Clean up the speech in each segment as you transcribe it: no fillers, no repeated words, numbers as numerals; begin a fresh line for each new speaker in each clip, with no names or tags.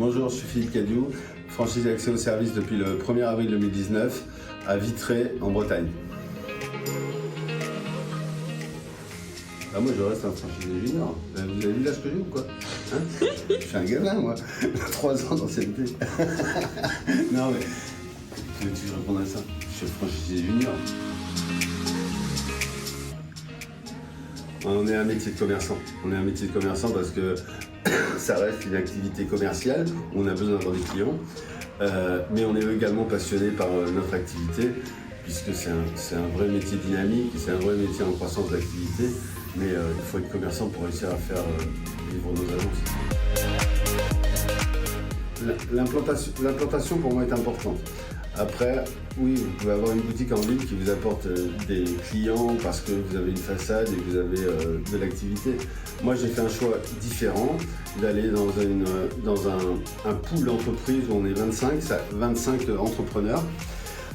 Bonjour, je suis Philippe Cadiou, franchisé accès au service depuis le 1er avril 2019 à Vitré en Bretagne. Ah, moi je reste un franchisé junior. Vous avez vu l'âge que j'ai ou quoi hein? Je suis un gamin moi, 3 ans d'ancienneté. Non mais, tu veux que je réponde à ça? Je suis franchisé junior. On est un métier de commerçant. On est un métier de commerçant parce que ça reste une activité commerciale, on a besoin d'avoir des clients, mais on est également passionné par notre activité, puisque c'est un vrai métier dynamique, c'est un vrai métier en croissance d'activité, mais il faut être commerçant pour réussir à faire vivre nos agences. L'implantation pour moi est importante. Après, oui, vous pouvez avoir une boutique en ville qui vous apporte des clients parce que vous avez une façade et que vous avez de l'activité. Moi, j'ai fait un choix différent d'aller dans un pool d'entreprises où on est 25 entrepreneurs.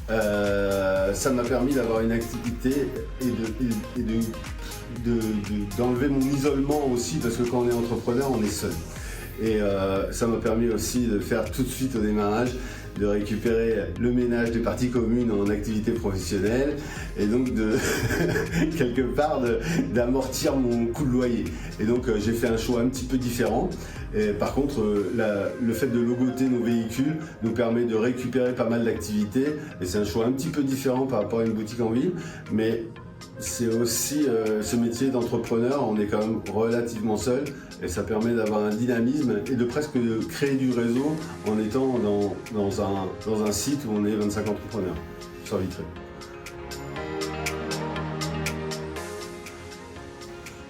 Ça m'a permis d'avoir une activité et d'enlever mon isolement aussi, parce que quand on est entrepreneur, on est seul. Et ça m'a permis aussi de faire tout de suite au démarrage, de récupérer le ménage des parties communes en activité professionnelle et donc quelque part d'amortir mon coût de loyer. Et donc j'ai fait un choix un petit peu différent. Et par contre, le fait de logoter nos véhicules nous permet de récupérer pas mal d'activités et c'est un choix un petit peu différent par rapport à une boutique en ville. Mais c'est aussi ce métier d'entrepreneur, on est quand même relativement seul et ça permet d'avoir un dynamisme et de presque créer du réseau en étant dans un site où on est 25 entrepreneurs sur Vitré.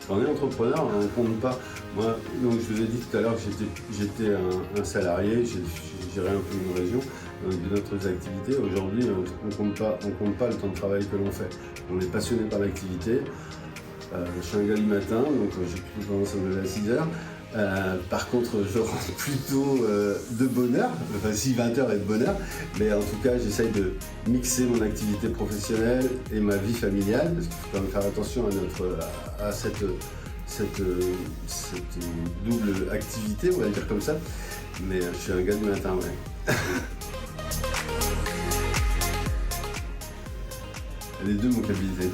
Quand on est entrepreneur, on ne compte pas. Moi, donc je vous ai dit tout à l'heure que j'étais un salarié, j'ai géré un peu une région de notre activité. Aujourd'hui, on compte pas le temps de travail que l'on fait. On est passionné par l'activité. Je suis un gars du matin, donc j'ai plutôt tendance à me lever à 6 heures. Par contre, je rentre plutôt de bonne heure, enfin si 20h est de bonne heure, mais en tout cas, j'essaye de mixer mon activité professionnelle et ma vie familiale, parce qu'il faut quand même faire attention à cette double activité, on va dire comme ça. Mais je suis un gars du matin, ouais. Les deux, mon capitaine.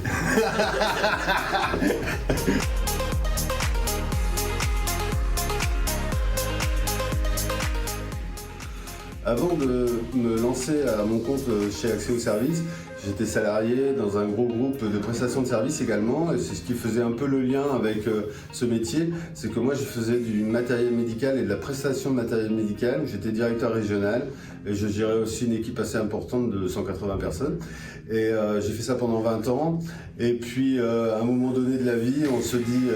Avant de me lancer à mon compte chez Accès au service, j'étais salarié dans un gros groupe de prestations de services également, et c'est ce qui faisait un peu le lien avec ce métier, c'est que moi je faisais du matériel médical et de la prestation de matériel médical, j'étais directeur régional et je gérais aussi une équipe assez importante de 180 personnes. Et j'ai fait ça pendant 20 ans, et puis à un moment donné de la vie, on se dit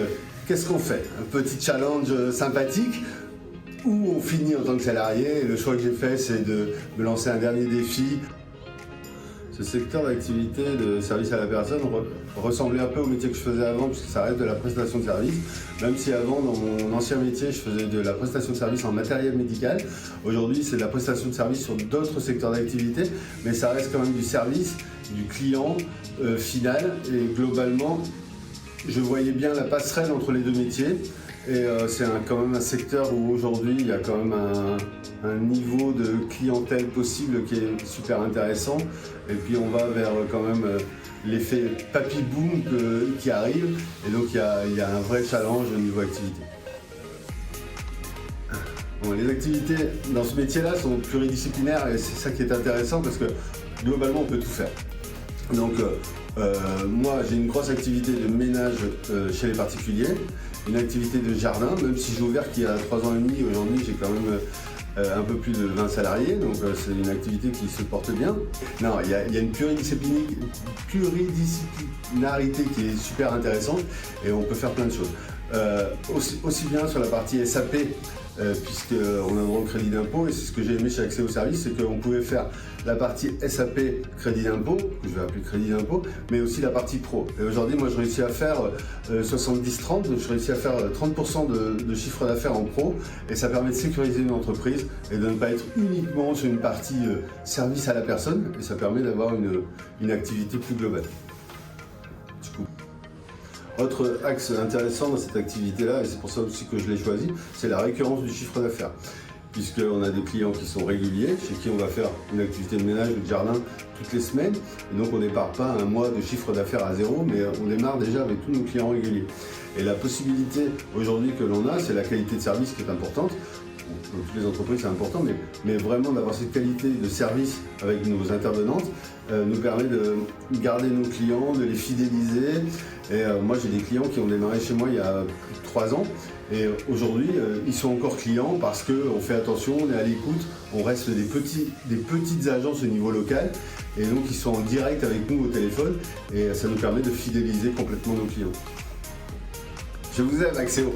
qu'est-ce qu'on fait? Un petit challenge sympathique, où on finit en tant que salarié, et le choix que j'ai fait c'est de me lancer un dernier défi. Ce secteur d'activité de service à la personne ressemblait un peu au métier que je faisais avant, puisque ça reste de la prestation de service. Même si avant, dans mon ancien métier, je faisais de la prestation de service en matériel médical. Aujourd'hui, c'est de la prestation de service sur d'autres secteurs d'activité, mais ça reste quand même du service, du client final. Et globalement, je voyais bien la passerelle entre les deux métiers. Et c'est quand même un secteur où aujourd'hui, il y a quand même un niveau de clientèle possible qui est super intéressant. Et puis on va vers quand même l'effet papy boom qui arrive. Et donc il y a un vrai challenge au niveau activité. Bon, les activités dans ce métier-là sont pluridisciplinaires et c'est ça qui est intéressant parce que globalement on peut tout faire. Donc moi j'ai une grosse activité de ménage chez les particuliers, une activité de jardin, même si j'ai ouvert qu'il y a 3 ans et demi, aujourd'hui j'ai quand même un peu plus de 20 salariés, donc c'est une activité qui se porte bien. Non, il y a une pluridisciplinarité qui est super intéressante et on peut faire plein de choses. Aussi bien sur la partie SAP, puisqu'on a un droit au crédit d'impôt, et c'est ce que j'ai aimé chez Accès au service, c'est qu'on pouvait faire la partie SAP crédit d'impôt, que je vais appeler crédit d'impôt, mais aussi la partie pro. Et aujourd'hui, moi, je réussis à faire 70-30, donc je réussis à faire 30% de chiffre d'affaires en pro, et ça permet de sécuriser une entreprise et de ne pas être uniquement sur une partie service à la personne, et ça permet d'avoir une activité plus globale. Du coup. Autre axe intéressant dans cette activité-là, et c'est pour ça aussi que je l'ai choisi, c'est la récurrence du chiffre d'affaires. puisqu'on a des clients qui sont réguliers, chez qui on va faire une activité de ménage ou de jardin toutes les semaines. Et donc on ne démarre pas un mois de chiffre d'affaires à zéro, mais on démarre déjà avec tous nos clients réguliers. Et la possibilité aujourd'hui que l'on a, c'est la qualité de service qui est importante. Dans toutes les entreprises, c'est important, mais vraiment d'avoir cette qualité de service avec nos intervenantes nous permet de garder nos clients, de les fidéliser. Et moi, j'ai des clients qui ont démarré chez moi il y a plus de 3 ans. Et aujourd'hui, ils sont encore clients parce qu'on fait attention, on est à l'écoute, on reste des petites agences au niveau local. Et donc, ils sont en direct avec nous au téléphone. Et ça nous permet de fidéliser complètement nos clients. Je vous aime, Axéo.